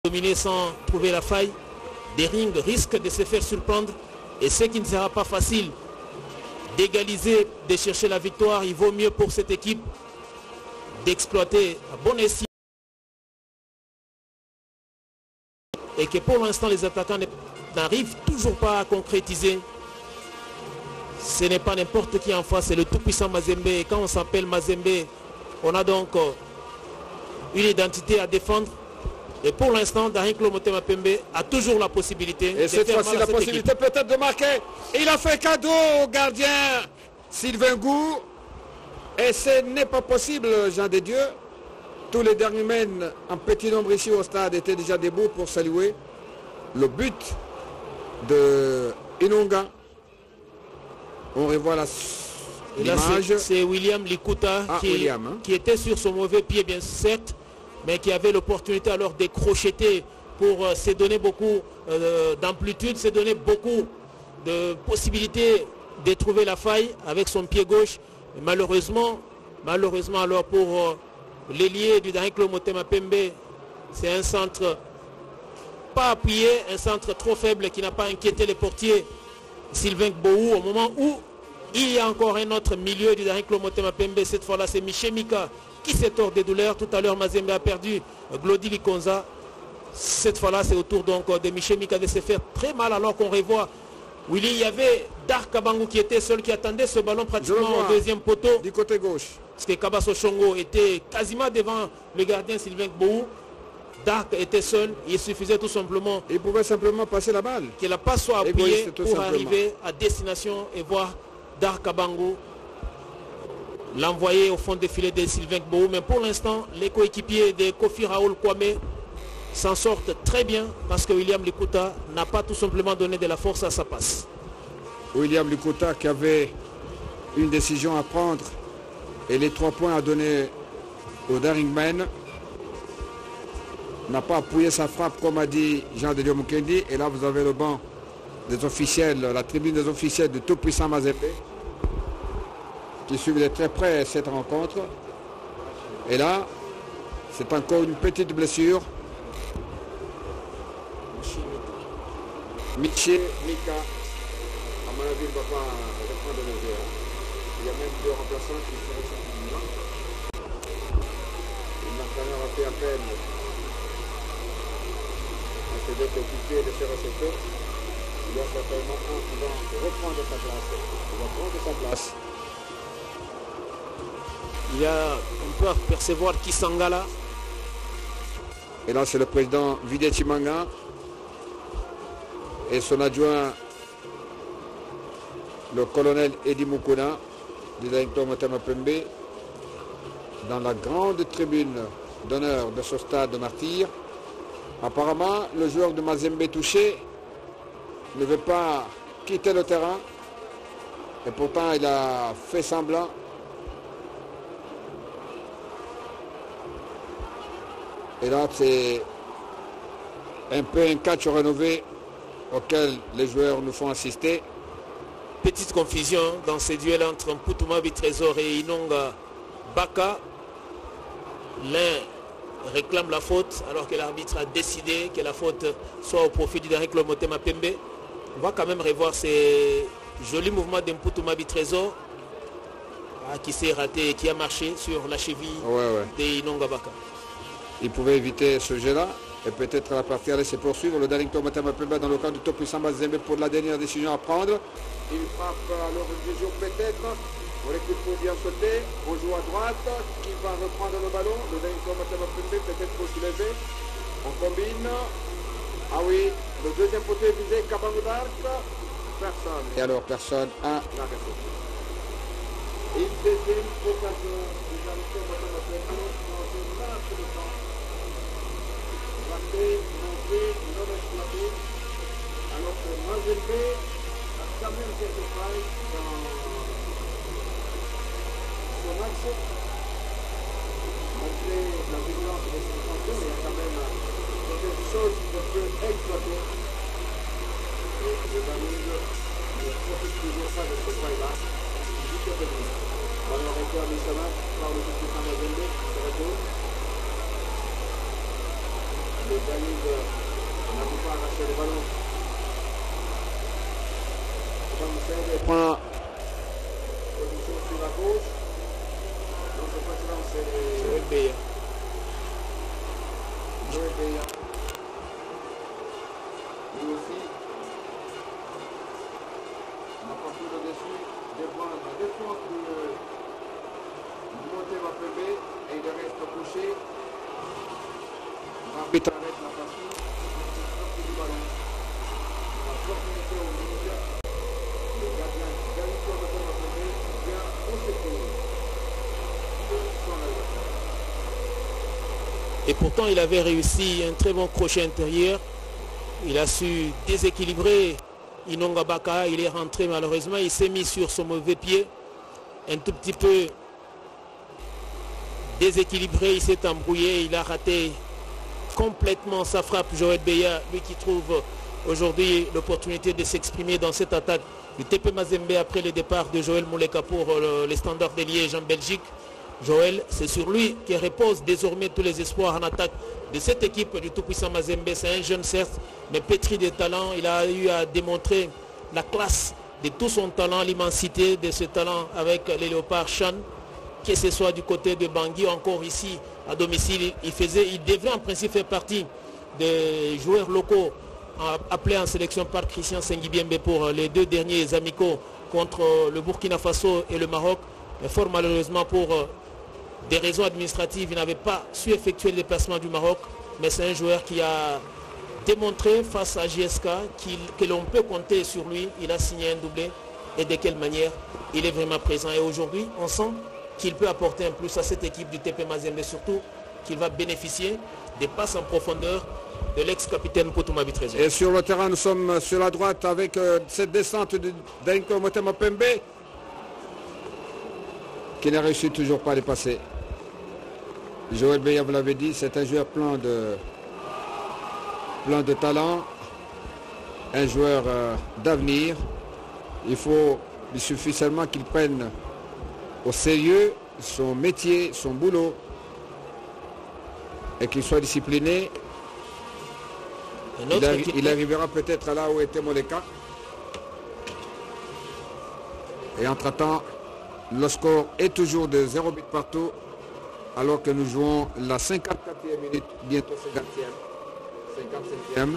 dominer sans trouver la faille. Dering risque de se faire surprendre et ce qui ne sera pas facile d'égaliser, de chercher la victoire. Il vaut mieux pour cette équipe d'exploiter à bon escient et que pour l'instant les attaquants n'arrivent toujours pas à concrétiser. Ce n'est pas n'importe qui en face, c'est le tout-puissant Mazembe. Et quand on s'appelle Mazembe, on a donc une identité à défendre. Et pour l'instant, Daring-Claude Motema Pembe a toujours la possibilité. Et cette fois-ci, la possibilité peut-être de marquer. Il a fait cadeau au gardien Sylvain Gou. Et ce n'est pas possible, Jean de Dieu. Tous les derniers mènes en petit nombre ici au stade étaient déjà debout pour saluer le but de Inonga. On revoit l'image. C'est William Likuta qui était sur son mauvais pied, bien certes, mais qui avait l'opportunité alors de crocheter pour se donner beaucoup d'amplitude, se donner beaucoup de possibilités de trouver la faille avec son pied gauche. Et malheureusement alors pour l'ailier du Daring-Claude Motema Pembe, c'est un centre pas appuyé, un centre trop faible qui n'a pas inquiété les portiers Sylvain Gbou au moment où il y a encore un autre milieu du Daring-Claude Motema Pembe. Cette fois-là, c'est Michel Mika qui s'est tort des douleurs. Tout à l'heure, Mazembe a perdu Glody Likonza. Cette fois-là, c'est au tour donc de Michel Mika de se faire très mal alors qu'on revoit Willy. Il y avait Dark Kabangu qui était seul, qui attendait ce ballon pratiquement au deuxième poteau. Du côté gauche. Parce que Kabaso Chongo était quasiment devant le gardien Sylvain Gbou. Dark était seul, il suffisait tout simplement. Il pouvait simplement passer la balle. Que la passe soit appuyée pour arriver à destination et voir Dark Kabangu l'envoyer au fond des filets de Sylvain Gbou. Mais pour l'instant, les coéquipiers de Kofi Raoul Kwame s'en sortent très bien parce que William Likuta n'a pas tout simplement donné de la force à sa passe. William Likuta qui avait une décision à prendre et les 3 points à donner au Daringman n'a pas appuyé sa frappe comme a dit Jean de Dieu Mukendi. Et là vous avez le banc des officiels, la tribune des officiels de tout-puissant Mazembe qui suivent de très près cette rencontre. Et là c'est encore une petite blessure. Michel Mika, à mon avis, ne va pas reprendre le jeu. Il y a même 2 remplaçants qui sont ressortis. L'entraîneur a fait appel à ses 2 coéquipiers de faire ce tour. Il y a certainement un qui va reprendre sa place. Il va prendre sa place. On peut apercevoir Kisangala. Et là, c'est le président Videti Manga et son adjoint, le colonel Edi Mukuna, du Daring-Claude Motema Pembe, dans la grande tribune d'honneur de ce stade de martyrs. Apparemment, le joueur de Mazembe touché ne veut pas quitter le terrain. Et pourtant, il a fait semblant. Et là, c'est un peu un catch rénové auquel les joueurs nous font assister. Petite confusion dans ces duels entre Mputuma Bitrésor et Inonga Baka. L'un réclame la faute alors que l'arbitre a décidé que la faute soit au profit du Daring-Claude Motema Pembe. On va quand même revoir ces jolis mouvements de Mputuma Bitrésor qui s'est raté et qui a marché sur la cheville de Inonga Baka. Il pouvait éviter ce jeu-là. Et peut-être la partie allait se poursuivre. Le Daring-Claude Motema Pembe dans le camp du tout-puissant Mazembe pour la dernière décision à prendre. Il frappe alors une vision peut-être. On l'équipe pour bien sauter. On joue à droite. Qui va reprendre le ballon? Le Daring-Claude Motema Pembe peut-être pour se lever. On combine. Ah oui, le deuxième poteau est visé. Kabangu Dark. Personne. Et alors personne à la réception. Une deuxième occasion du Daring-Claude Motema Pembe dans une marche de temps. Non exploité, alors que Mazembe a quand même quelques failles dans son axe. Malgré la vigilance de ses défenseurs, il y a quand même quelque chose qu'on peut exploiter. Et le Daring ne profite toujours pas de ce faille-là. Jusqu'à venir. Ballon récupéré à Missama par le tout-puissant Mazembe, c'est retour. Le Daring n'arrive pas à arracher le ballon. Prend position sur la gauche. Donc le président c'est Joël Beya. Joël Beya. Lui aussi. On a parti le dessus. Devant la défense de Montaigne Mapembe et il reste couché. L'arbitre arrête la partie. C'est du ballon. La opportunité au milieu. Le gardien Galito Montaigne Mapembe vient au secours de son adversaire. Et pourtant, il avait réussi un très bon crochet intérieur. Il a su déséquilibrer Inonga Baka. Il est rentré malheureusement. Il s'est mis sur son mauvais pied. Un tout petit peu déséquilibré. Il s'est embrouillé. Il a raté complètement sa frappe. Joël Beya, lui qui trouve aujourd'hui l'opportunité de s'exprimer dans cette attaque du TP Mazembe après le départ de Joël Mouleka pour les Standards de Liège en Belgique. Joël, c'est sur lui qui repose désormais tous les espoirs en attaque de cette équipe du tout-puissant Mazembe. C'est un jeune certes, mais pétri de talent. Il a eu à démontrer la classe de tout son talent, l'immensité de ce talent avec les Léopards Chan, que ce soit du côté de Bangui, encore ici à domicile. Il devrait en principe faire partie des joueurs locaux appelés en sélection par Christian Sengibiembe pour les deux derniers amicaux contre le Burkina Faso et le Maroc. Mais fort malheureusement pour des raisons administratives, il n'avait pas su effectuer le déplacement du Maroc. Mais c'est un joueur qui a démontré face à JSK que l'on peut compter sur lui. Il a signé un doublé et de quelle manière il est vraiment présent. Et aujourd'hui, on sent qu'il peut apporter un plus à cette équipe du TP Mazembe, surtout qu'il va bénéficier des passes en profondeur de l'ex-capitaine Poutouma Trésor. Et sur le terrain, nous sommes sur la droite avec cette descente de Darinko Montaigne Mapembe qui n'a réussi toujours pas à les passer. Joël Beya, vous l'avez dit, c'est un joueur plein de talent, un joueur d'avenir. Il suffit seulement qu'il prenne au sérieux son métier, son boulot, et qu'il soit discipliné. Il arrivera peut-être là où était Moleka. Et entre-temps, le score est toujours de 0 but partout, alors que nous jouons la 54e minute, bientôt 55e.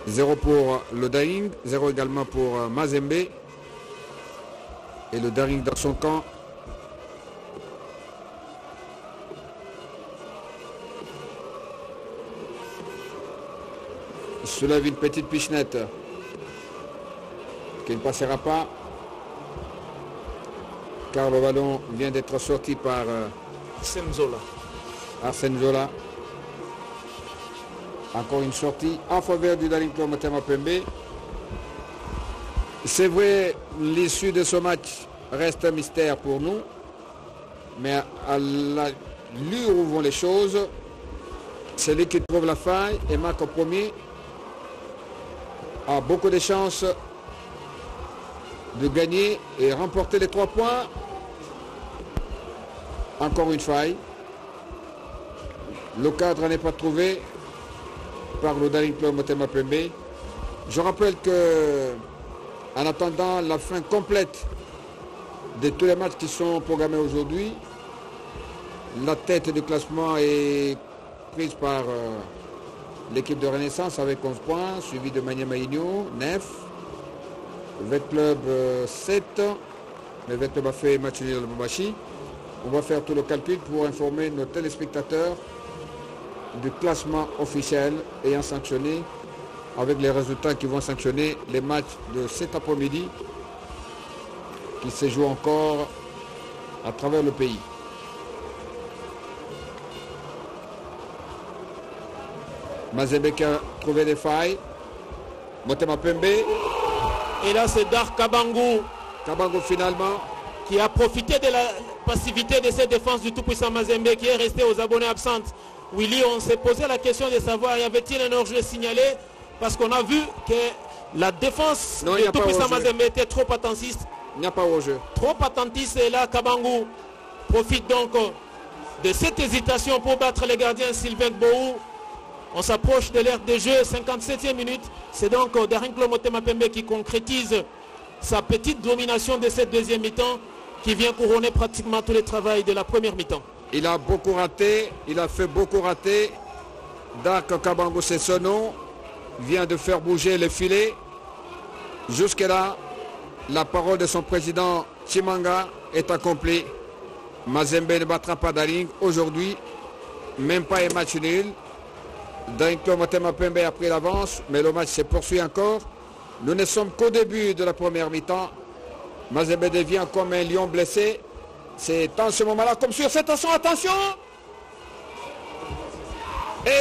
0 pour le Daring, 0 également pour Mazembe. Et le Daring dans son camp. Il soulève une petite pichenette qui ne passera pas, car le ballon vient d'être sorti par Arsène Zola. Encore une sortie en faveur du Darinko Montaigne Mapembe. C'est vrai, l'issue de ce match reste un mystère pour nous, mais à l'allure où vont les choses, celui qui trouve la faille et marque au premier a beaucoup de chances de gagner et remporter les 3 points. Encore une faille. Le cadre n'est pas trouvé par le Darinko Montaigne Mapembe. Je rappelle que, en attendant la fin complète de tous les matchs qui sont programmés aujourd'hui, la tête du classement est prise par l'équipe de Renaissance avec 11 points, suivi de Maniema Inyo, 9, Vet Club 7, le Vet Club a fait match nul à Lubumbashi. On va faire tout le calcul pour informer nos téléspectateurs du classement officiel ayant sanctionné, avec les résultats qui vont sanctionner les matchs de cet après-midi qui se jouent encore à travers le pays. Mazembe qui a trouvé des failles. Montaigne Mapembe. Et là, c'est Dar Kabangu. Kabangu finalement. Qui a profité de la passivité de cette défense du tout-puissant Mazembe qui est resté aux abonnés absentes. Willy, on s'est posé la question de savoir, y avait-il un hors-jeu signalé? Parce qu'on a vu que la défense du tout-puissant Mazembe était trop attentiste. Il n'y a pas hors-jeu. Trop attentiste, et là, Kabangu profite donc de cette hésitation pour battre les gardiens Sylvain Bohou On s'approche de l'ère de jeu, 57e minute. C'est donc Darinklo Motema Pembe qui concrétise sa petite domination de cette deuxième mi-temps qui vient couronner pratiquement tout le travail de la première mi-temps. Il a beaucoup raté, il a fait beaucoup rater. Dark Kabango Sessono vient de faire bouger le filet. Jusque-là, la parole de son président Chimanga est accomplie. Mazembe ne battra pas Daring aujourd'hui, même pas un match nul. Darinklo Motema Pembe a pris l'avance, mais le match se poursuit encore. Nous ne sommes qu'au début de la première mi-temps. Mazembe devient comme un lion blessé. C'est en ce moment-là, comme sur cette attention, attention.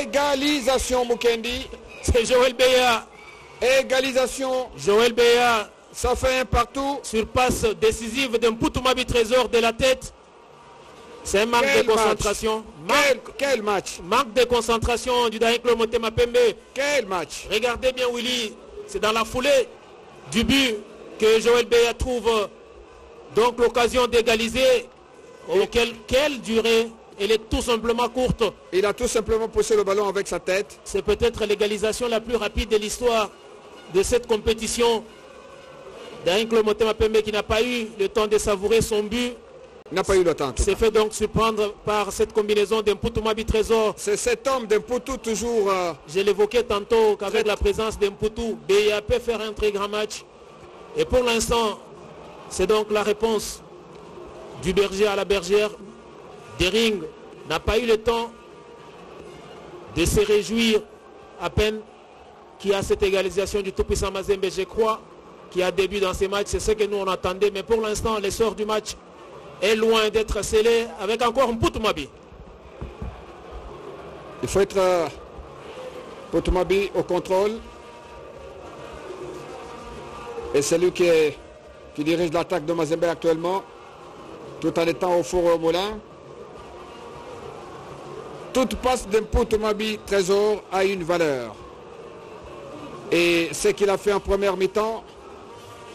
Égalisation Mukendi. C'est Joël Beya. Égalisation. Joël Beya. Ça fait un partout. Sur passe décisive d'un Mpoutumabi Trésor de la tête. C'est un manque de concentration. Quel match? Manque de concentration du Darinklo Motema Pembe. Quel match? Regardez bien Willy. C'est dans la foulée du but que Joël Beya trouve donc l'occasion d'égaliser. Quelle durée? Elle est tout simplement courte. Il a tout simplement poussé le ballon avec sa tête. C'est peut-être l'égalisation la plus rapide de l'histoire de cette compétition. Darinklo Motema Pembe qui n'a pas eu le temps de savourer son but. Il n'a pas eu le temps. S'est fait donc surprendre par cette combinaison d'Mpoutumabi Trésor. C'est cet homme d'Mpoutou toujours... Je l'évoquais tantôt qu'avec la présence d'Mpoutou, Beya peut faire un très grand match. Et pour l'instant, c'est donc la réponse du berger à la bergère. Daring n'a pas eu le temps de se réjouir à peine qu'il y a cette égalisation du tout-puissant Mazembe. Je crois qu'il y a début dans ces matchs. C'est ce que nous on attendait. Mais pour l'instant, l'essor du match est loin d'être scellé avec encore Mpoutumabi. Il faut être Mpoutumabi au contrôle. Et c'est lui qui dirige l'attaque de Mazembe actuellement, tout en étant au four et au moulin. Toute passe d'Mpoutumabi Trésor a une valeur. Et ce qu'il a fait en première mi-temps,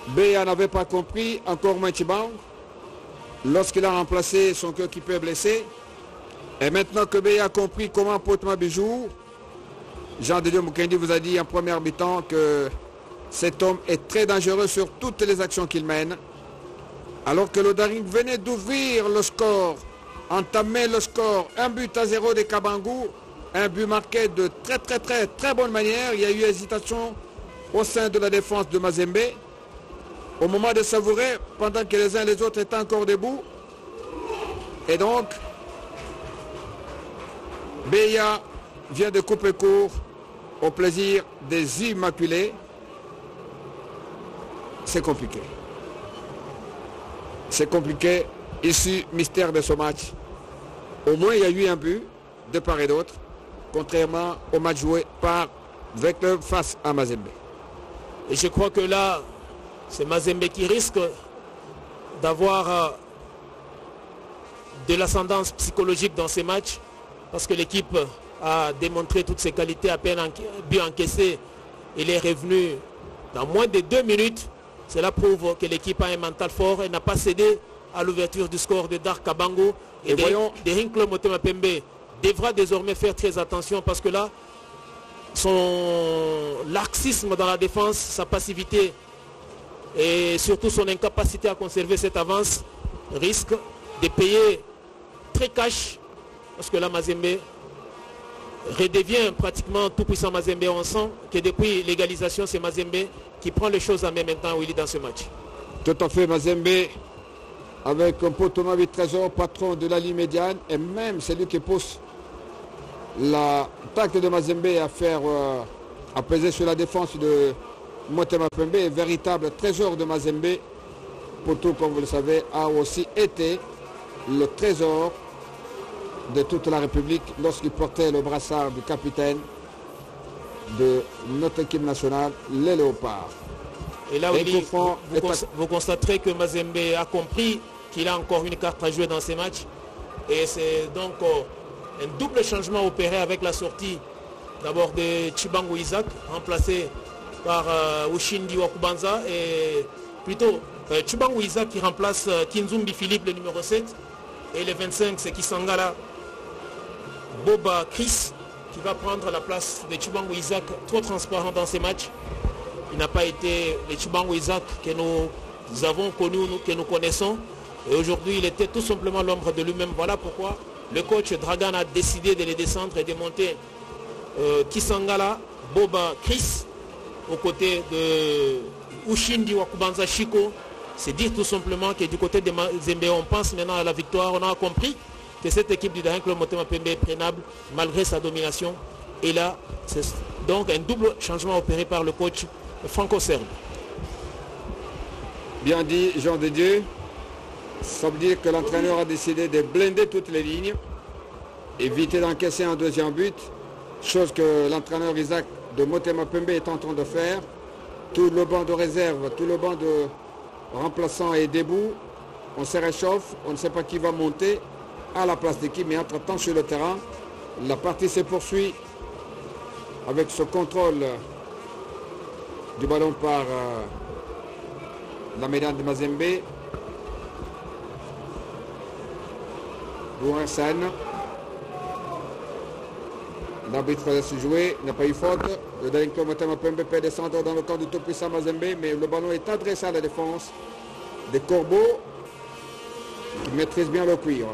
Beya n'avait pas compris, encore moins Chibang, lorsqu'il a remplacé son coéquipier blessé. Et maintenant que Beya a compris comment Mpoutumabi joue, Jean de Dieu Mukendi vous a dit en première mi-temps que cet homme est très dangereux sur toutes les actions qu'il mène. Alors que le Daring venait d'ouvrir le score, entamer le score, 1-0 de Kabangou, un but marqué de très bonne manière. Il y a eu hésitation au sein de la défense de Mazembe. Au moment de savourer, pendant que les uns et les autres étaient encore debout. Et donc, Beya vient de couper court au plaisir des Immaculés. C'est compliqué. C'est compliqué. Ici, mystère de ce match. Au moins, il y a eu un but de part et d'autre, contrairement au match joué par Vecteur face à Mazembe. Et je crois que là, c'est Mazembe qui risque d'avoir de l'ascendance psychologique dans ces matchs, parce que l'équipe a démontré toutes ses qualités, à peine but encaissé. Il est revenu dans moins de 2 minutes. Cela prouve que l'équipe a un mental fort et n'a pas cédé à l'ouverture du score de Dark Kabango. Et Darinklo Motema Pembe devra désormais faire très attention, parce que là, son laxisme dans la défense, sa passivité et surtout son incapacité à conserver cette avance risque de payer très cash, parce que là Mazembe redevient pratiquement tout puissant Mazembe. On sent que depuis l'égalisation, c'est Mazembe qui prend les choses en même temps, Willy, dans ce match. Tout à fait, Mazembe avec Mpoutumabi Trésor, patron de la ligne médiane, et même celui qui pousse l'attaque de Mazembe à peser sur la défense de Motema Pembe, est véritable trésor de Mazembe. Mpoutou, comme vous le savez, a aussi été le trésor de toute la République lorsqu'il portait le brassard du capitaine de notre équipe nationale, les Léopards. Et là, Willy, vous constaterez que Mazembe a compris qu'il a encore une carte à jouer dans ces matchs. Et c'est donc un double changement opéré avec la sortie d'abord de Chibangu Isaac, remplacé par Ushindi Wakubanza, et plutôt Chibangu Isaac qui remplace Kinzumbi Philippe, le numéro 7, et le 25 c'est Kisangala Boba Chris, qui va prendre la place de Chibangu Isaac, trop transparent dans ces matchs. Il n'a pas été le Chibangu Isaac que nous avons connu, que nous connaissons. Et aujourd'hui, il était tout simplement l'ombre de lui-même. Voilà pourquoi le coach Dragan a décidé de les descendre et de monter Kisangala, Boba, Chris, aux côtés de Ushindi Wakubanza Shiko. C'est dire tout simplement que du côté de Mazembe, on pense maintenant à la victoire. On a compris que cette équipe du Daring Club Motema Pembe est prenable malgré sa domination. Et là, c'est donc un double changement opéré par le coach franco-serbe. Bien dit, Jean de Dieu. Ça veut dire que l'entraîneur a décidé de blinder toutes les lignes, éviter d'encaisser un deuxième but, chose que l'entraîneur Isaac de Motema Pembe est en train de faire. Tout le banc de réserve, tout le banc de remplaçants est debout. On se réchauffe, on ne sait pas qui va monter à la place d'équipe, mais entre-temps sur le terrain, la partie se poursuit avec ce contrôle du ballon par la médaille de Mazembe. Bourassan. L'arbitre laisse jouer, n'a pas eu faute. Le Daring Club Motema Pembe peut descendre dans le camp du tout-puissant Mazembe, mais le ballon est adressé à la défense des Corbeaux qui maîtrisent bien le cuir.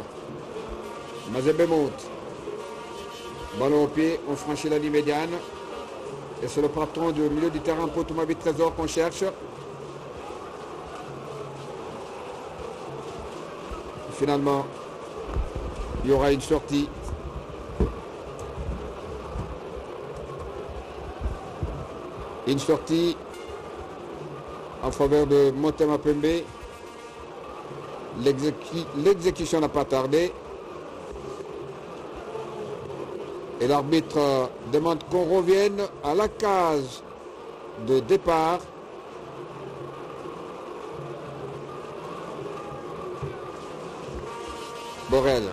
Mazembe monte. Ballon au pied, on franchit la ligne médiane. Et c'est le patron du milieu du terrain pour Toumabi Trésor qu'on cherche. Finalement, il y aura une sortie. Une sortie en faveur de Motema Pembe. L'exécution n'a pas tardé. Et l'arbitre demande qu'on revienne à la case de départ. Borel.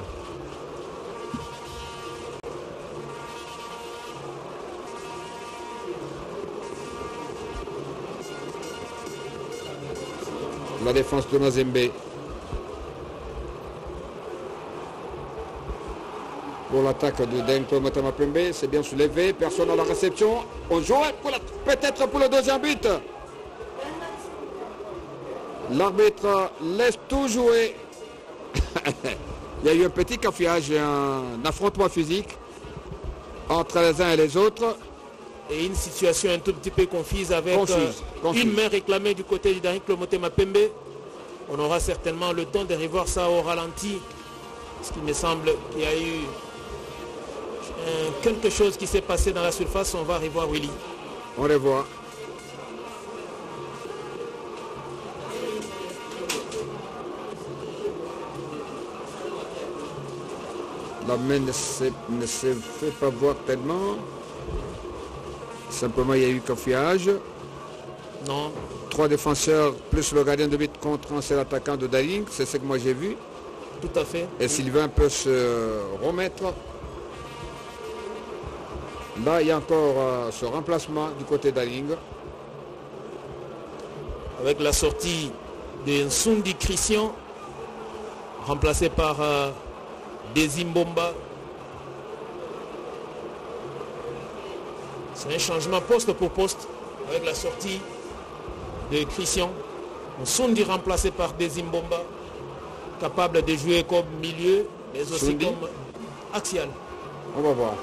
La défense de Mazembe. Pour l'attaque de Daring Club Motema Pembe, c'est bien soulevé, personne à la réception. On joue peut-être pour le deuxième but. L'arbitre laisse tout jouer. Il y a eu un petit cafouillage, un affrontement physique entre les uns et les autres. Et une situation un tout petit peu confuse avec une main réclamée du côté du Daring Club Motema Pembe. On aura certainement le temps de revoir ça au ralenti. Ce qui me semble qu'il y a eu quelque chose qui s'est passé dans la surface. On va revoir Willy. On revoit. La main ne se fait pas voir tellement. Simplement, il y a eu cafouillage. Non. 3 défenseurs plus le gardien de but contre un seul attaquant de Daring. C'est ce que moi j'ai vu. Tout à fait. Et Sylvain peut se remettre. Là, il y a encore ce remplacement du côté d'Aling. Avec la sortie de Nsundi Christian, remplacé par Desimbomba. C'est un changement poste pour poste avec la sortie de Christian. Nsundi remplacé par Desimbomba, capable de jouer comme milieu, mais aussi Sundi, comme axial. On va voir.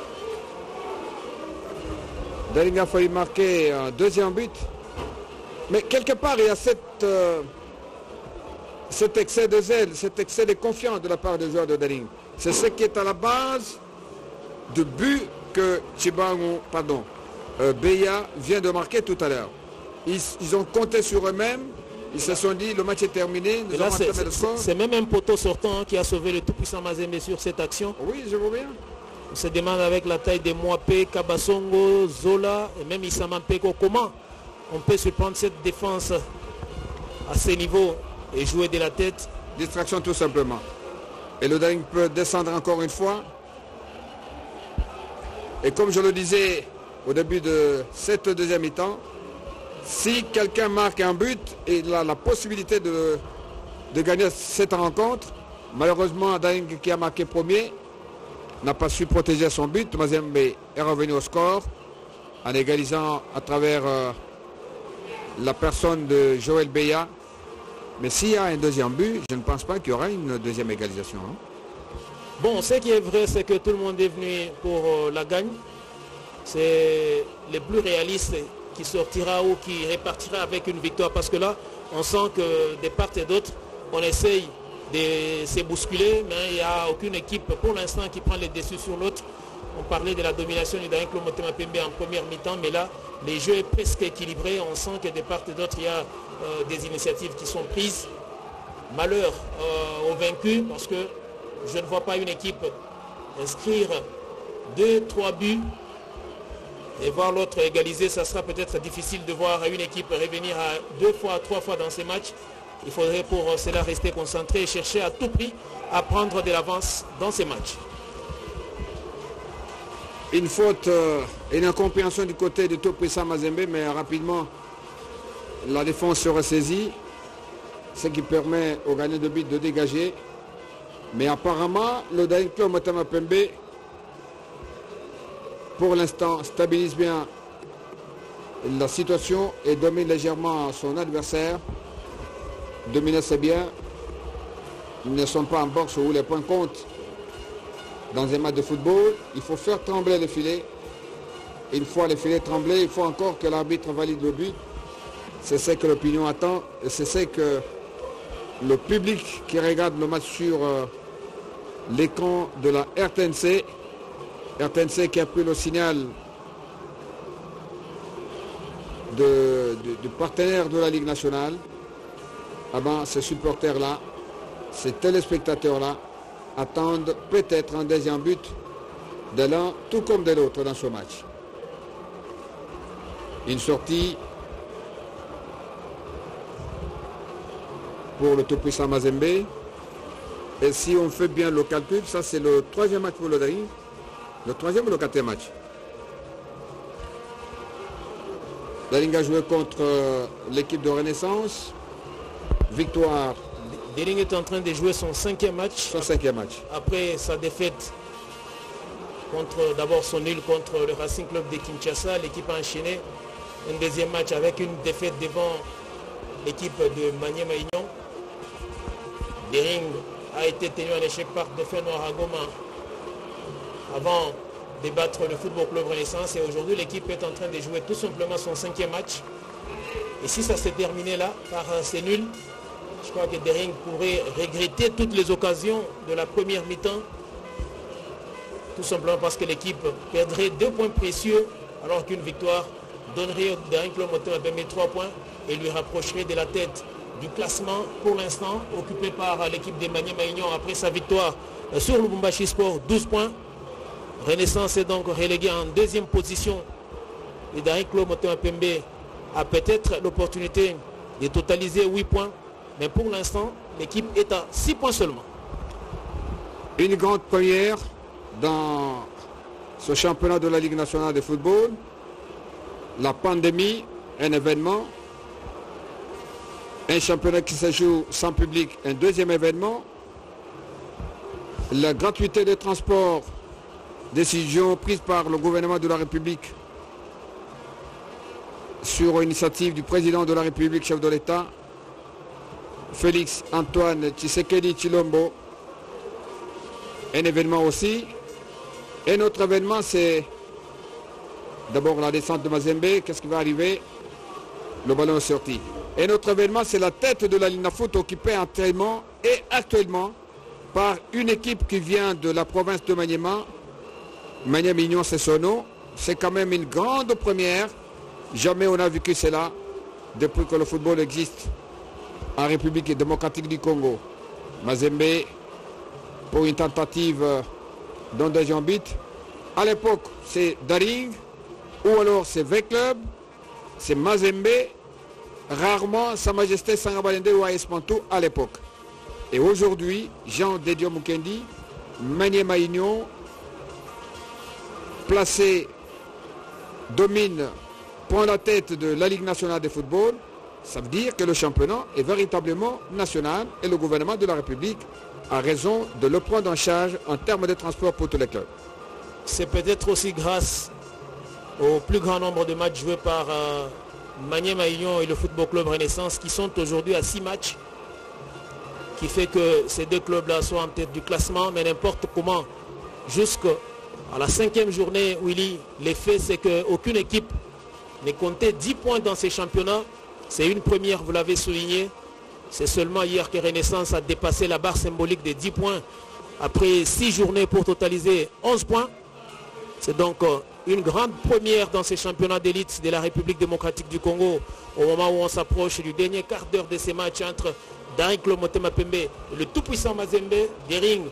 Daring a failli marquer un deuxième but. Mais quelque part, il y a cet excès de zèle, cet excès de confiance de la part des joueurs de Daring. C'est ce qui est à la base du but que Beya vient de marquer tout à l'heure. Ils ont compté sur eux-mêmes. Ils se sont dit, le match est terminé. Nous avons entamé le score. C'est même un poteau sortant qui a sauvé le tout-puissant Mazembe sur cette action. Oui, je vois bien. On se demande avec la taille de Mouapé, Kabasongo, Zola et même Issama Mpeko, comment on peut surprendre cette défense à ce niveau et jouer de la tête. Distraction tout simplement. Et le Daring peut descendre encore une fois. Et comme je le disais au début de cette deuxième mi-temps, si quelqu'un marque un but, il a la possibilité de gagner cette rencontre. Malheureusement, Daring qui a marqué premier n'a pas su protéger son but. Mazembe est revenu au score en égalisant à travers la personne de Joël Beya. Mais s'il y a un deuxième but, je ne pense pas qu'il y aura une deuxième égalisation. Hein. Bon, ce qui est vrai, c'est que tout le monde est venu pour la gagne. C'est les plus réalistes qui sortira ou qui répartira avec une victoire. Parce que là, on sent que de part et d'autre, on essaye de se bousculer, mais il n'y a aucune équipe pour l'instant qui prend les dessus sur l'autre. On parlait de la domination du Daring Club Motema Pembe en première mi-temps, mais là, les jeux est presque équilibré. On sent que de part et d'autre, il y a des initiatives qui sont prises. Malheur aux vaincus, parce que je ne vois pas une équipe inscrire 2-3 buts et voir l'autre égaliser. Ça sera peut-être difficile de voir une équipe revenir à 2 fois, 3 fois dans ces matchs. Il faudrait pour cela rester concentré et chercher à tout prix à prendre de l'avance dans ces matchs. Une faute et une incompréhension du côté de Tout-Puissant Mazembe, mais rapidement la défense se ressaisit, ce qui permet au gagnant de but de dégager. Mais apparemment, le Daring Club Motema Pembe, pour l'instant, stabilise bien la situation et domine légèrement son adversaire. Dominer, c'est bien. Ils ne sont pas en boxe où les points comptent. Dans un match de football, il faut faire trembler le filet. Une fois le filet tremblé, il faut encore que l'arbitre valide le but. C'est ce que l'opinion attend et c'est ce que le public qui regarde le match sur l'écran de la RTNC qui a pris le signal du partenaire de la Ligue nationale. Ah ben, ces supporters-là, ces téléspectateurs-là attendent peut-être un deuxième but de l'un tout comme de l'autre dans ce match. Une sortie pour le tout-puissant Mazembe. Et si on fait bien le calcul, ça c'est le troisième match pour le Daring. Le troisième ou le quatrième match. Daring a joué contre l'équipe de Renaissance. Victoire. Daring est en train de jouer son 5e match. Son 5e match. Après sa défaite contre d'abord son nul contre le Racing Club de Kinshasa, l'équipe a enchaîné un deuxième match avec une défaite devant l'équipe de Maniema Union. Daring a été tenu en échec par Défait Noir à Goma avant de battre le Football Club Renaissance et aujourd'hui l'équipe est en train de jouer tout simplement son 5e match. Et si ça s'est terminé là par ces nuls, je crois que Daring pourrait regretter toutes les occasions de la première mi-temps. Tout simplement parce que l'équipe perdrait 2 points précieux alors qu'une victoire donnerait au Daring Club Motema Pembe 3 points et lui rapprocherait de la tête du classement pour l'instant occupé par l'équipe des Maniema Union après sa victoire sur le Lubumbashi Sport, 12 points. Renaissance est donc relégué en 2e position. Le Daring Club Motema Pembe a peut-être l'opportunité de totaliser 8 points, mais pour l'instant l'équipe est à 6 points seulement. Une grande première dans ce championnat de la Ligue nationale de football. La pandémie, un événement. Un championnat qui se joue sans public, un deuxième événement. La gratuité des transports, décision prise par le gouvernement de la République sur initiative du président de la République, chef de l'État, Félix Antoine Tshisekedi Tshilombo. Un événement aussi. Un autre événement, c'est d'abord la descente de Mazembe. Qu'est-ce qui va arriver? Le ballon est sorti. Un autre événement, c'est la tête de la Ligne Foot occupée actuellement et actuellement par une équipe qui vient de la province de Maniema. Maniema Union, c'est son nom. C'est quand même une grande première. Jamais on a vécu cela depuis que le football existe en République démocratique du Congo. Mazembe pour une tentative d'un deuxième but. À l'époque, c'est Daring ou alors c'est V-Club, c'est Mazembe. Rarement Sa Majesté Sangabalende ou AS Mantou à l'époque. Et aujourd'hui, Jean Dédio Mukendi, Maniema Union, placé, domine, prend la tête de la Ligue nationale de football. Ça veut dire que le championnat est véritablement national et le gouvernement de la République a raison de le prendre en charge en termes de transport pour tous les clubs. C'est peut-être aussi grâce au plus grand nombre de matchs joués par Maniema Union et le Football Club Renaissance qui sont aujourd'hui à 6 matchs, qui fait que ces deux clubs-là sont en tête du classement, mais n'importe comment, jusqu'à la 5e journée, Willy, l'effet c'est qu'aucune équipe n'est comptée 10 points dans ces championnats. C'est une première, vous l'avez souligné. C'est seulement hier que Renaissance a dépassé la barre symbolique des 10 points après 6 journées pour totaliser 11 points. C'est donc une grande première dans ces championnats d'élite de la République démocratique du Congo au moment où on s'approche du dernier quart d'heure de ces matchs entre Daring Club Motema Pembe et le tout-puissant Mazembe. Daring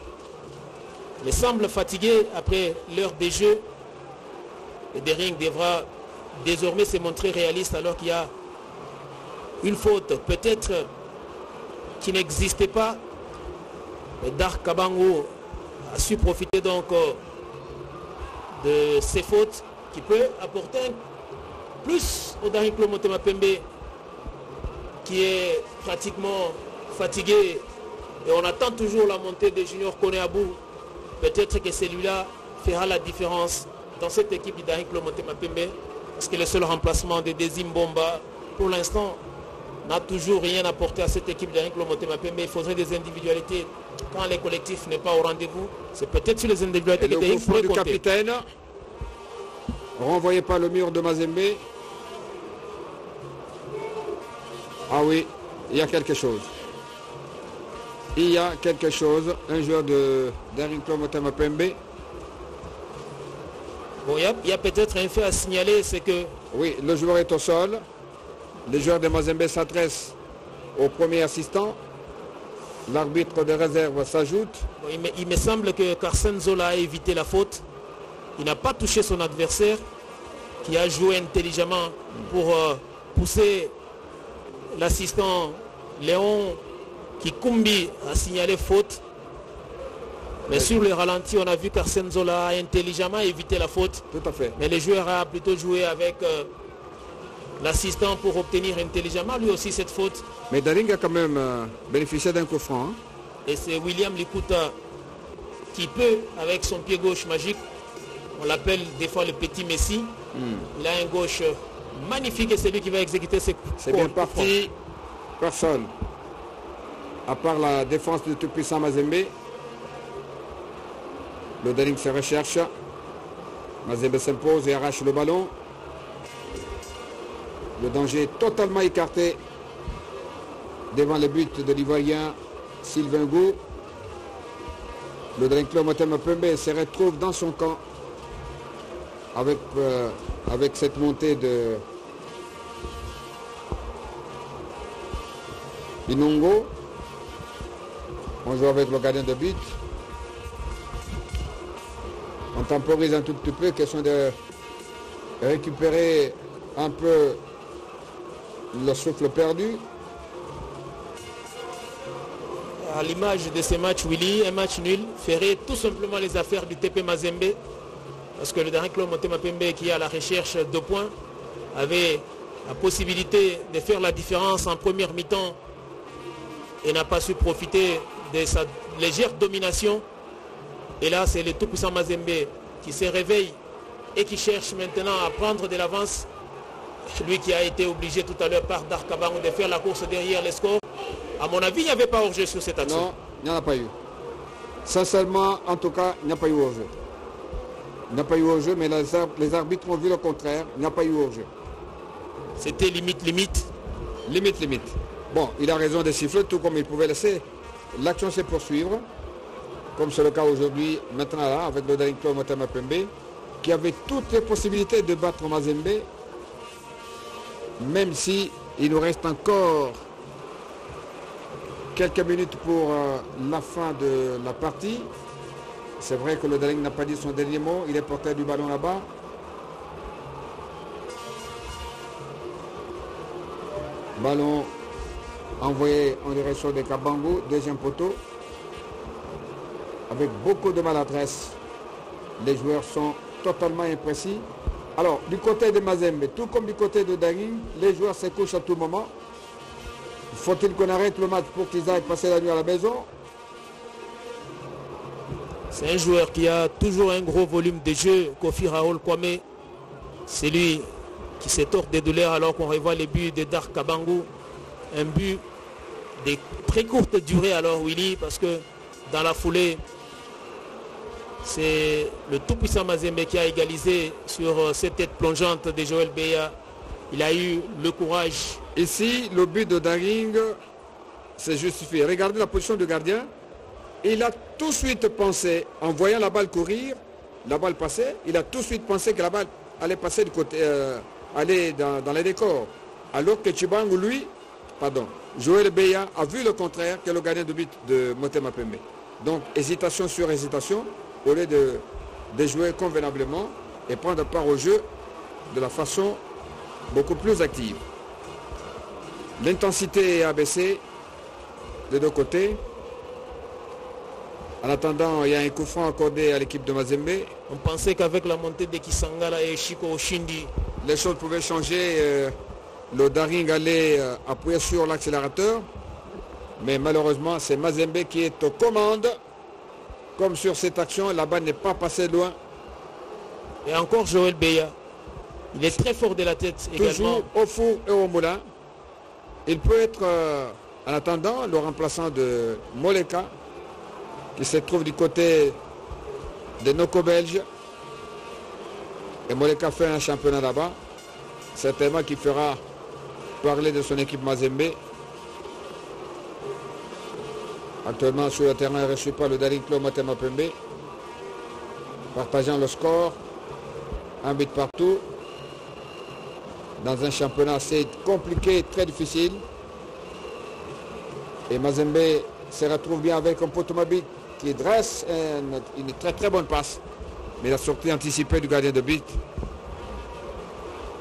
mais semble fatigué après l'heure des jeux. Et Daring devra désormais se montrer réaliste alors qu'il y a une faute peut-être qui n'existait pas. Dark Kabango a su profiter donc de ces fautes qui peut apporter plus au Daring Club Motema Pembe qui est pratiquement fatigué et on attend toujours la montée de Junior Kone Abou. Peut-être que celui-là fera la différence dans cette équipe du Daring Club Motema Pembe parce que le seul remplacement de Dezim Bomba pour l'instant n'a toujours rien apporté à cette équipe Daring Club Motema Pembe. Il faudrait des individualités quand les collectifs n'est pas au rendez-vous. C'est peut-être sur les individualités que Daring pourrait compter. Le capitaine renvoyé par le mur de Mazembe. Ah oui, il y a quelque chose. Il y a quelque chose. Un joueur de Daring Club Motema Pembe. Bon, il y a peut-être un fait à signaler, c'est que... Oui, le joueur est au sol. Les joueurs de Mazembe s'adressent au premier assistant. L'arbitre de réserve s'ajoute. Bon, il me semble que Carson Zola a évité la faute. Il n'a pas touché son adversaire qui a joué intelligemment pour pousser l'assistant Léon Kikumbi a signalé faute. Mais sur le ralenti, on a vu qu'Arsène Zola a intelligemment évité la faute. Tout à fait. Mais le joueur a plutôt joué avec l'assistant pour obtenir intelligemment lui aussi cette faute. Mais Daring a quand même bénéficié d'un coup franc. Hein. Et c'est William Likuta qui peut, avec son pied gauche magique, on l'appelle des fois le petit Messi. Il a un gauche magnifique et c'est lui qui va exécuter ses coups. C'est bien parti. Personne. À part la défense du tout-puissant Mazembe. Le Daring se recherche. Mazembe s'impose et arrache le ballon. Le danger est totalement écarté devant le but de l'Ivoirien Sylvain Gou. Le Daring Club Motema Pembe se retrouve dans son camp avec cette montée de Inongo. On joue avec le gardien de but. On temporise un tout petit peu, question de récupérer un peu le souffle perdu. À l'image de ces matchs, Willy, un match nul ferait tout simplement les affaires du TP Mazembe. Parce que le Daring Club Motema Pembe, qui est à la recherche de points, avait la possibilité de faire la différence en première mi-temps et n'a pas su profiter de sa légère domination. Et là, c'est le tout-puissant Mazembe qui se réveille et qui cherche maintenant à prendre de l'avance. Lui qui a été obligé tout à l'heure par Dark Kabango de faire la course derrière les scores. À mon avis, il n'y avait pas hors-jeu sur cette action. Non, il n'y en a pas eu. Sincèrement, en tout cas, il n'y a pas eu hors-jeu. Il n'y a pas eu hors-jeu, mais les arbitres ont vu le contraire. Il n'y a pas eu hors-jeu. C'était limite. Limite. Bon, il a raison de siffler, tout comme il pouvait laisser l'action se poursuivre. Comme c'est le cas aujourd'hui, maintenant là, avec le Daring Club Motema Pembe, qui avait toutes les possibilités de battre Mazembe, même si il nous reste encore quelques minutes pour la fin de la partie. C'est vrai que le Daring n'a pas dit son dernier mot, il est porteur du ballon là-bas. Ballon envoyé en direction de Kabango, deuxième poteau. Avec beaucoup de maladresse. Les joueurs sont totalement imprécis. Alors, du côté de Mazembe, tout comme du côté de Daring, les joueurs se couchent à tout moment. Faut-il qu'on arrête le match pour qu'ils aillent passer la nuit à la maison? C'est un joueur qui a toujours un gros volume de jeu. Kofi Raoul Kwame, c'est lui qui s'étorque des douleurs alors qu'on revoit les buts de Dark Kabangu. Un but de très courte durée alors Willy, parce que dans la foulée, c'est le tout-puissant Mazembe qui a égalisé sur cette tête plongeante de Joël Beya. Il a eu le courage. Ici, le but de Daring s'est justifié. Regardez la position du gardien. Il a tout de suite pensé, en voyant la balle courir, la balle passer, il a tout de suite pensé que la balle allait passer du côté, aller dans les décors. Alors que Chibangu, lui, Joël Beya a vu le contraire que le gardien de but de Motema Pembe. Donc, hésitation sur hésitation, au lieu de jouer convenablement et prendre part au jeu de la façon beaucoup plus active. L'intensité est abaissée des deux côtés. En attendant, il y a un coup franc accordé à l'équipe de Mazembe. On pensait qu'avec la montée de Kisangala et Chico Oshindi, les choses pouvaient changer. Le Daring allait appuyer sur l'accélérateur. Mais malheureusement, c'est Mazembe qui est aux commandes. Comme sur cette action, la balle n'est pas passée loin. Et encore Joël Beya. Il est très fort de la tête également. Toujours au four et au moulin. Il peut être, en attendant, le remplaçant de Moleka, qui se trouve du côté des Noko-Belges. Et Moleka fait un championnat là-bas. Certainement qui fera parler de son équipe Mazembe. Actuellement sur le terrain, il ne reçoit pas le Daring Club Motema Pembe. Partageant le score. Un but partout. Dans un championnat assez compliqué, très difficile. Et Mazembe se retrouve bien avec un Potomabi qui dresse une très très bonne passe. Mais la sortie anticipée du gardien de but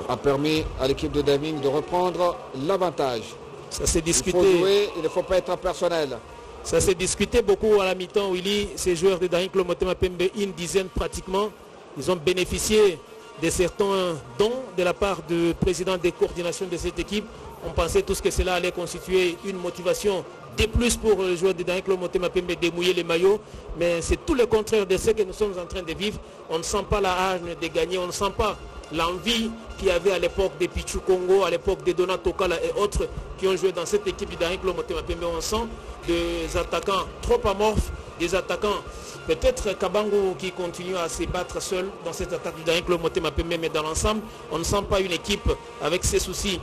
a permis à l'équipe de Daring de reprendre l'avantage. Ça s'est discuté. Il faut jouer, il ne faut pas être personnel. Ça s'est discuté beaucoup à la mi-temps, Willy. Ces joueurs de Daring Club Motema Pembe, une dizaine pratiquement, ils ont bénéficié de certains dons de la part du président des coordinations de cette équipe. On pensait tous que cela allait constituer une motivation de plus pour les joueurs de Daring Club Motema Pembe de mouiller les maillots. Mais c'est tout le contraire de ce que nous sommes en train de vivre. On ne sent pas la rage de gagner, on ne sent pas l'envie qu'il y avait à l'époque de Pichu Congo, à l'époque de Donato Kala et autres qui ont joué dans cette équipe du Daring Club Motema Pembe. On sent des attaquants trop amorphes, des attaquants, peut-être Kabangu qui continue à se battre seul dans cette attaque du Daring Club Motema Pembe, mais dans l'ensemble, on ne sent pas une équipe avec ses soucis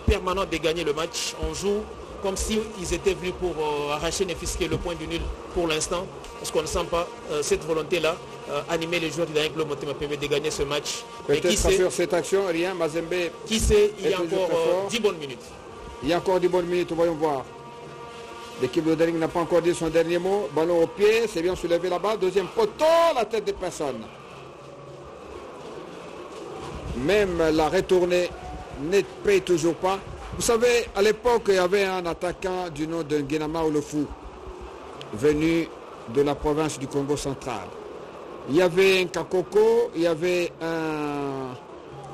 permanents de gagner le match. On joue comme s'ils étaient venus pour arracher et fisquer le point du nul pour l'instant, parce qu'on ne sent pas cette volonté-là animer les joueurs du Daring Club Motema Pembe de gagner ce match. Peut-être sur cette action, rien, Mazembe. Qui sait, il y a encore 10 bonnes minutes. Il y a encore 10 bonnes minutes, voyons voir. L'équipe de Daring n'a pas encore dit son dernier mot. Ballon au pied, c'est bien soulevé là-bas. Deuxième poteau, la tête de personne. Même la retournée ne paye toujours pas. Vous savez, à l'époque, il y avait un attaquant du nom de Nguenama Olofu, venu de la province du Congo central. Il y avait un Kakoko, il y avait un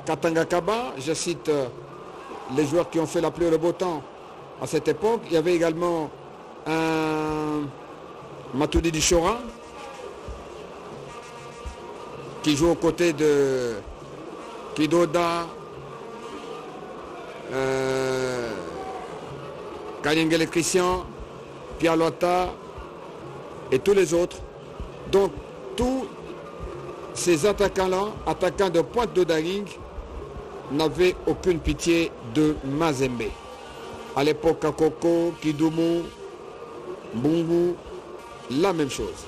Katangakaba, je cite les joueurs qui ont fait la pluie et le beau temps à cette époque. Il y avait également un Matoudi Dishora qui joue aux côtés de Kidoda, Kanyengele Christian, Pierre Lotta et tous les autres. Donc tous ces attaquants-là, attaquants de pointe de Daring, n'avaient aucune pitié de Mazembe. À l'époque, Kakoko, Kidumu, Bungu, la même chose.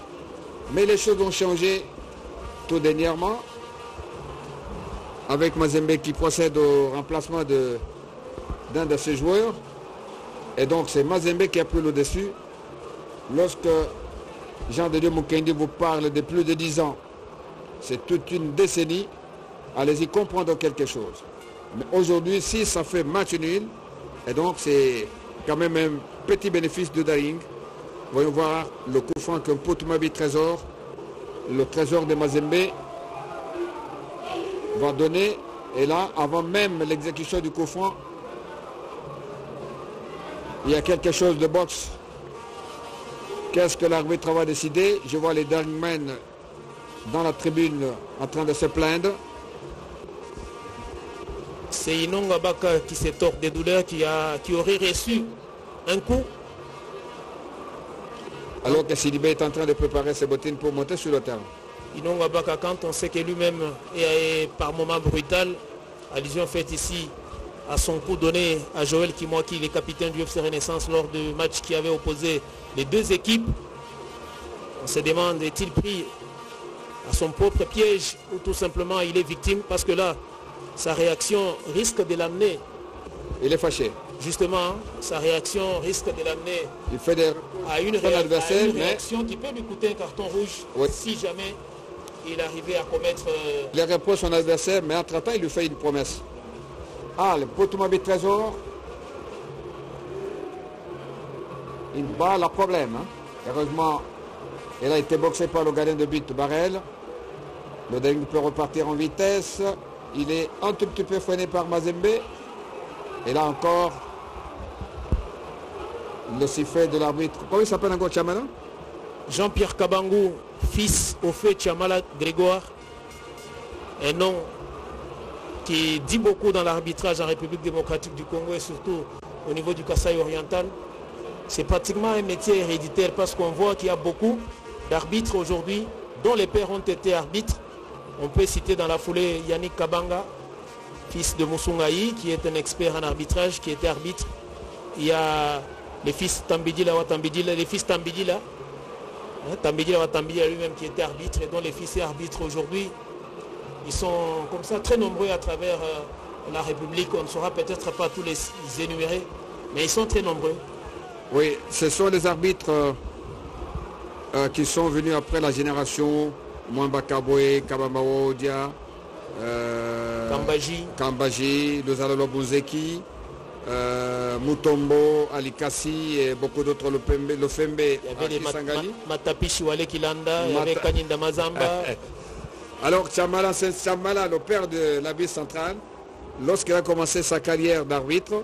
Mais les choses ont changé tout dernièrement avec Mazembe qui procède au remplacement d'un de ses joueurs. Et donc c'est Mazembe qui a pris le dessus. Lorsque Jean de Dieu Mukendi vous parle de plus de 10 ans, c'est toute une décennie, allez-y comprendre quelque chose. Mais aujourd'hui, si ça fait match nul, et donc c'est quand même un petit bénéfice de Daring. Voyons voir le coup franc qu'un Potomabi Trésor, le trésor de Mazembe, va donner. Et là, avant même l'exécution du coup franc, Il y a quelque chose de boxe. Qu'est-ce que l'arbitre va décider? Je vois les Darkmen dans la tribune en train de se plaindre. C'est Inonga Baka qui se tord des douleurs, qui aurait reçu un coup. Alors que Sidibé est en train de préparer ses bottines pour monter sur le terrain. Inonga Baka, quand on sait que lui-même est par moments brutal, allusion faite ici à son coup donné à Joël Kimwaki, le capitaine du FC Renaissance, lors du match qui avait opposé les deux équipes. On se demande, est-il pris à son propre piège ou tout simplement il est victime? Parce que là, sa réaction risque de l'amener. Il est fâché. Justement, sa réaction risque de l'amener à une réaction qui peut lui coûter un carton rouge, oui, si jamais il arrivait à commettre... Il reproche son adversaire, mais entre-temps, il lui fait une promesse. Ah, le Potomabi Trésor, il bat le problème. Hein. Heureusement, il a été boxé par le gardien de but Barrel. Le Deng peut repartir en vitesse. Il est un tout petit peu freiné par Mazembe. Et là encore, le sifflet de l'arbitre. Comment il s'appelle encore, Chamala? Jean-Pierre Kabangou, fils au fait Chamala Grégoire. Un nom qui dit beaucoup dans l'arbitrage en République démocratique du Congo et surtout au niveau du Kasaï oriental. C'est pratiquement un métier héréditaire parce qu'on voit qu'il y a beaucoup d'arbitres aujourd'hui dont les pères ont été arbitres. On peut citer dans la foulée Yannick Kabanga, fils de Moussoungaï, qui est un expert en arbitrage, qui était arbitre. Il y a les fils Tambidila Watambidila, les fils Tambidila, Tambidila Watambidila lui-même qui était arbitre et dont les fils est arbitre aujourd'hui. Ils sont comme ça très nombreux à travers la République. On ne saura peut-être pas tous les énumérer, mais ils sont très nombreux. Oui, ce sont les arbitres qui sont venus après la génération Mwamba Kabwe, Kabamao Odia, Kambaji, Lozalolo Bouzeki, Mutombo, Alikassi et beaucoup d'autres, le Fembe, il y avait les Matapishi Wale Kilanda, il y avait Kanyinda Mazamba. Alors Chamala, le père de la ville centrale, lorsqu'il a commencé sa carrière d'arbitre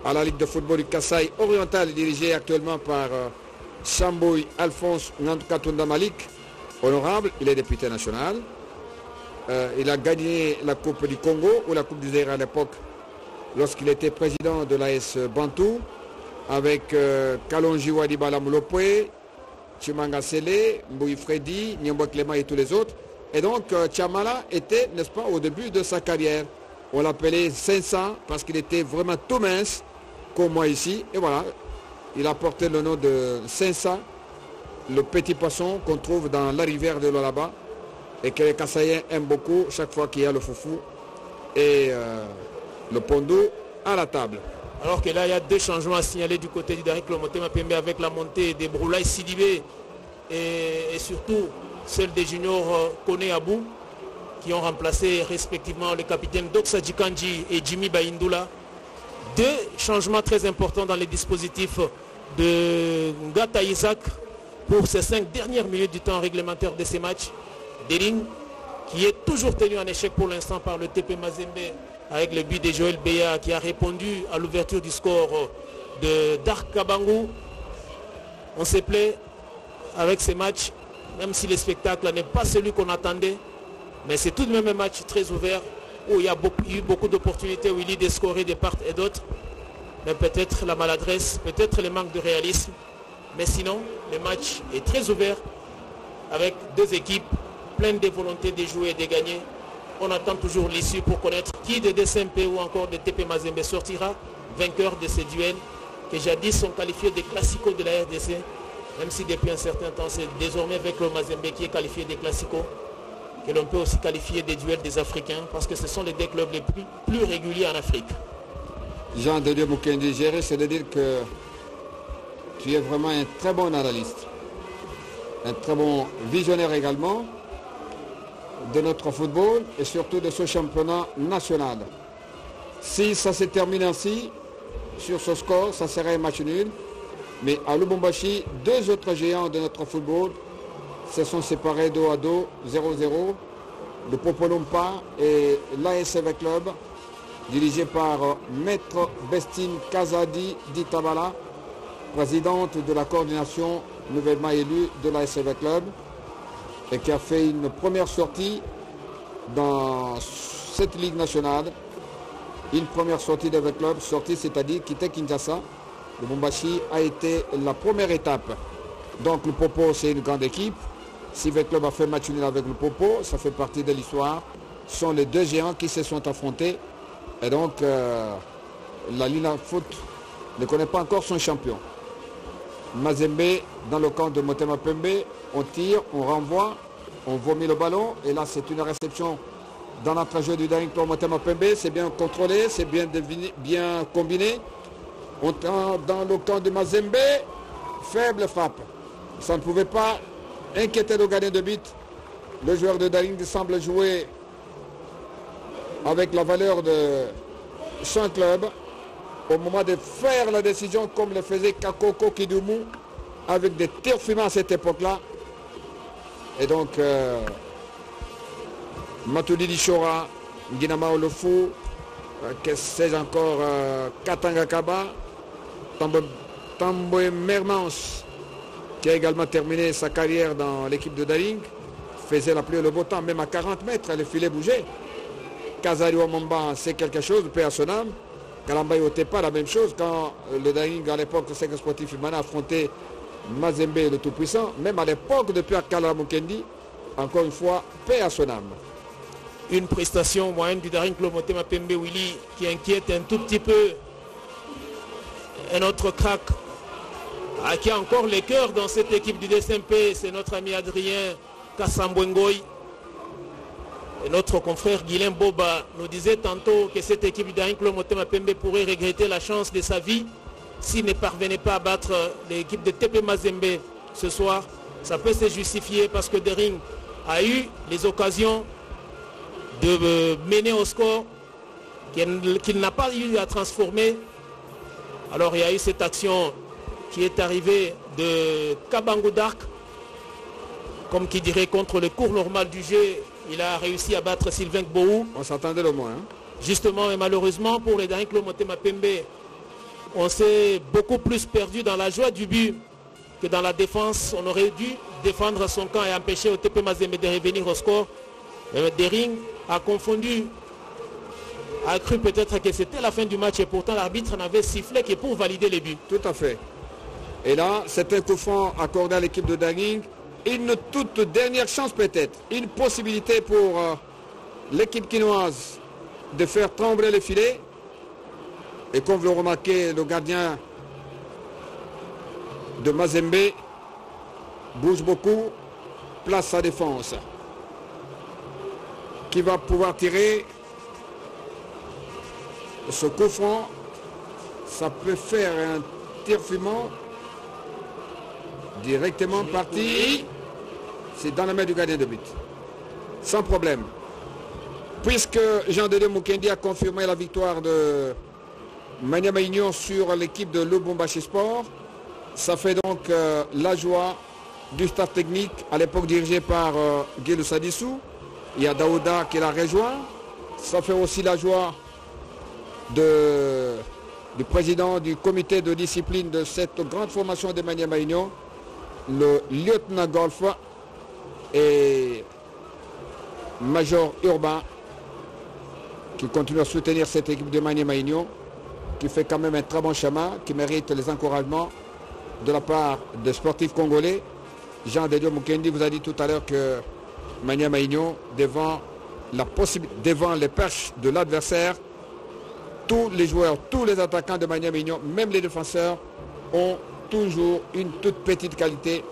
à la Ligue de football du Kasaï oriental, dirigée actuellement par Chambouy Alphonse Nandukatunda Malik, honorable, il est député national. Il a gagné la Coupe du Congo ou la Coupe du Zaïre à l'époque lorsqu'il était président de l'AS Bantou avec Kalonji Wadibala Moulopwe, Chimanga Sele, Mbouy Freddy, Nyombo Clément et tous les autres. Et donc Chamala était, n'est-ce pas, au début de sa carrière. On l'appelait 500 parce qu'il était vraiment tout mince comme moi ici. Et voilà, il a porté le nom de 500, le petit poisson qu'on trouve dans la rivière de l'Olaba et que les Kassaïens aiment beaucoup chaque fois qu'il y a le foufou et le pondou à la table. Alors que là, il y a deux changements à signaler du côté du Darik Lomotema Pembe avec la montée des Broulaï Sidibé et surtout celle des juniors Kone Abou qui ont remplacé respectivement le capitaine Doksa Djikanji et Jimmy Baindula. Deux changements très importants dans les dispositifs de Ngata Isaac pour ces 5 dernières minutes du temps réglementaire de ces matchs. Dering qui est toujours tenu en échec pour l'instant par le TP Mazembe avec le but de Joël Beya qui a répondu à l'ouverture du score de Dark Kabangou. On se plaît avec ces matchs, même si le spectacle n'est pas celui qu'on attendait, mais c'est tout de même un match très ouvert où il y a eu beaucoup d'opportunités, où il y a des scorés de part et d'autre, mais peut-être la maladresse, peut-être le manque de réalisme, mais sinon le match est très ouvert avec deux équipes pleines de volonté de jouer et de gagner. On attend toujours l'issue pour connaître qui de DSMP ou encore de TP Mazembe sortira vainqueur de ces duels que jadis sont qualifiés de classicos de la RDC, même si depuis un certain temps c'est désormais avec le Mazembe qui est qualifié des classicos, que l'on peut aussi qualifier des duels des Africains parce que ce sont les deux clubs les plus réguliers en Afrique. Jean de Dieu Mukendi, c'est de dire que tu es vraiment un très bon analyste, un très bon visionnaire également de notre football et surtout de ce championnat national. Si ça se termine ainsi, sur ce score, ça serait un match nul. Mais à Lubumbashi, deux autres géants de notre football se sont séparés dos à dos, 0-0. Le Popolompa et l'ASV Club, dirigé par Maître Bestine Kazadi Ditabala, présidente de la coordination nouvellement élue de la SCV Club et qui a fait une première sortie dans cette Ligue nationale. Une première sortie de V Club, sortie c'est-à-dire quitter Kinshasa. Le Lubumbashi a été la première étape. Donc le Popo c'est une grande équipe. Si V Club a fait match nul avec le Popo, ça fait partie de l'histoire. Ce sont les deux géants qui se sont affrontés. Et donc la Lina Foot ne connaît pas encore son champion. Mazembe dans le camp de Motema Pembe, on tire, on renvoie, on vomit le ballon. Et là c'est une réception dans l'entrejeu du Daring Club Motema Pembe. C'est bien contrôlé, c'est bien combiné. On tend dans le camp de Mazembe, faible frappe. Ça ne pouvait pas inquiéter le gardien de but. Le joueur de Daring semble jouer avec la valeur de son club au moment de faire la décision comme le faisait Kakoko Kidumu avec des tirs fumants à cette époque-là. Et donc Matoudi Dishora, Guinama Olofu, que sais-je encore, Katanga Kaba, Tamboe Mermans, qui a également terminé sa carrière dans l'équipe de Daring, faisait la pluie et le beau temps, même à 40 mètres, le filet bougeait. Kazari Wamamba, c'est quelque chose, paix à son âme. Kalamba Yotepa, la même chose, quand le Daring, à l'époque, le Cercle Sportif Imana affrontait Mazembe, le Tout-Puissant, même à l'époque de Pierre Kalamukendi, encore une fois, paix à son âme. Une prestation moyenne du Daring Club Motema Pembe Willy qui inquiète un tout petit peu un autre crack qui a encore les cœurs dans cette équipe du DSMP, c'est notre ami Adrien Kassambwengoy. Et notre confrère Guilain Boba nous disait tantôt que cette équipe du Daring Club Motema Pembe pourrait regretter la chance de sa vie s'il ne parvenait pas à battre l'équipe de TP Mazembe ce soir. Ça peut se justifier parce que Daring a eu les occasions de mener au score qu'il n'a pas eu à transformer. Alors il y a eu cette action qui est arrivée de Kabango Dark, comme qui dirait contre le cours normal du jeu. Il a réussi à battre Sylvain Gbou. On s'attendait le moins. Hein. Justement et malheureusement pour les Daring Club Motema Pembe, on s'est beaucoup plus perdu dans la joie du but que dans la défense. On aurait dû défendre son camp et empêcher au TP Mazembe de revenir au score. Daring a confondu, a cru peut-être que c'était la fin du match et pourtant l'arbitre n'avait sifflé que pour valider les buts. Tout à fait. Et là, c'est un coup franc accordé à l'équipe de Daring. Une toute dernière chance peut-être, une possibilité pour l'équipe quinoise de faire trembler le filet. Et comme vous le remarquez, le gardien de Mazembe bouge beaucoup, place sa défense. Qui va pouvoir tirer ce coup franc. Ça peut faire un tir fumant directement parti. C'est dans la main du gardien de but. Sans problème. Puisque Jean-Dédé Mukendi a confirmé la victoire de Maniama Union sur l'équipe de Lubumbashi Sport, ça fait donc la joie du staff technique à l'époque dirigé par Guélou Sadissou. Il y a Daouda qui l'a rejoint. Ça fait aussi la joie du président du comité de discipline de cette grande formation de Maniama Union, le lieutenant Golf et Major Urbain, qui continue à soutenir cette équipe de Maniama Union, qui fait quand même un très bon chemin, qui mérite les encouragements de la part des sportifs congolais. Jean-Dédé Mukendi vous a dit tout à l'heure que Maniama Union, devant les perches de l'adversaire, tous les joueurs, tous les attaquants de Maniama Union, même les défenseurs, ont toujours une toute petite qualité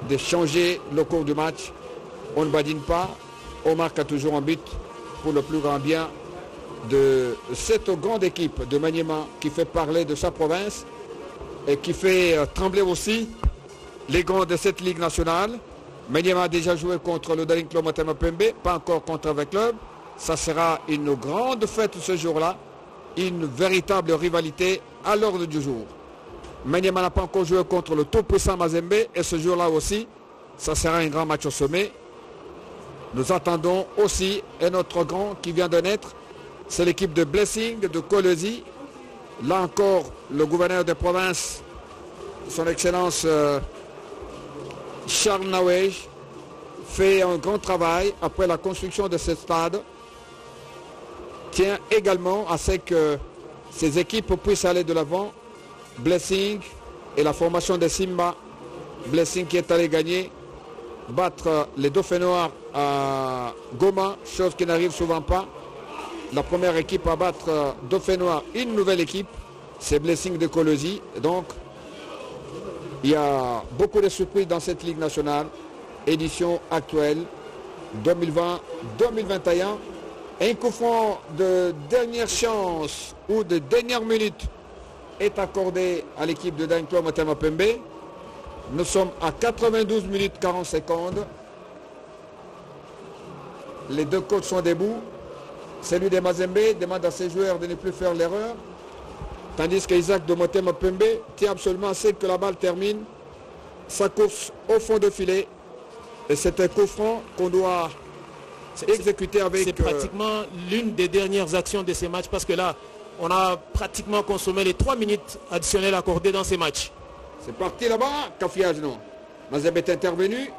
de changer le cours du match. On ne badine pas, on marque toujours un but pour le plus grand bien de cette grande équipe de Maniema qui fait parler de sa province et qui fait trembler aussi les grands de cette Ligue nationale. Maniema a déjà joué contre le Daring Club Motema Pembe, pas encore contre un club. Ça sera une grande fête ce jour-là, une véritable rivalité à l'ordre du jour. Maniema n'a pas encore joué contre le tout-puissant Mazembe et ce jour-là aussi, ça sera un grand match au sommet. Nous attendons aussi un autre grand qui vient de naître, c'est l'équipe de Blessing de Kolwezi. Là encore, le gouverneur de province son Excellence Charles Nawej fait un grand travail après la construction de ce stade. Tient également à ce que ces équipes puissent aller de l'avant. Blessing et la formation de Simba. Blessing qui est allé gagner, battre les Dauphins Noirs à Goma, chose qui n'arrive souvent pas. La première équipe à battre Dauphins Noirs, une nouvelle équipe, c'est Blessing de Colosi. Donc, il y a beaucoup de surprises dans cette Ligue nationale, édition actuelle 2020-2021. Un coup franc de dernière chance ou de dernière minute est accordé à l'équipe de Daring Motema Pembe. Nous sommes à 92 minutes 40 secondes. Les deux coachs sont debout. Celui de Mazembe demande à ses joueurs de ne plus faire l'erreur. Tandis qu'Isaac de Motema Pembe tient absolument à ce que la balle termine sa course au fond de filet. Et c'est un coup franc qu'on doit exécuter avec... C'est pratiquement l'une des dernières actions de ces matchs parce que là, on a pratiquement consommé les 3 minutes additionnelles accordées dans ces matchs. C'est parti là-bas, cafouillage non. Mazembe est intervenu.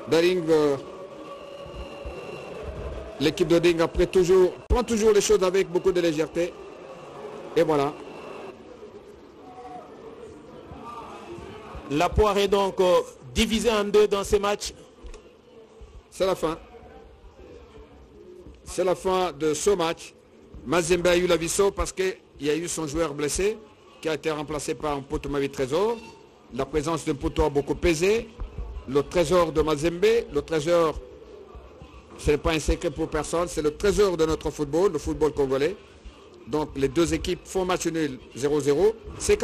Daring, l'équipe de Daring après prend toujours les choses avec beaucoup de légèreté. Et voilà. La poire est donc divisée en deux dans ces matchs. C'est la fin. C'est la fin de ce match. Mazembe a eu la vie sauve parce qu'il y a eu son joueur blessé qui a été remplacé par un poteau Mavi Trésor. La présence d'un poteau a beaucoup pesé. Le trésor de Mazembe, le trésor, ce n'est pas un secret pour personne, c'est le trésor de notre football, le football congolais. Donc les deux équipes font match nul 0-0. C'est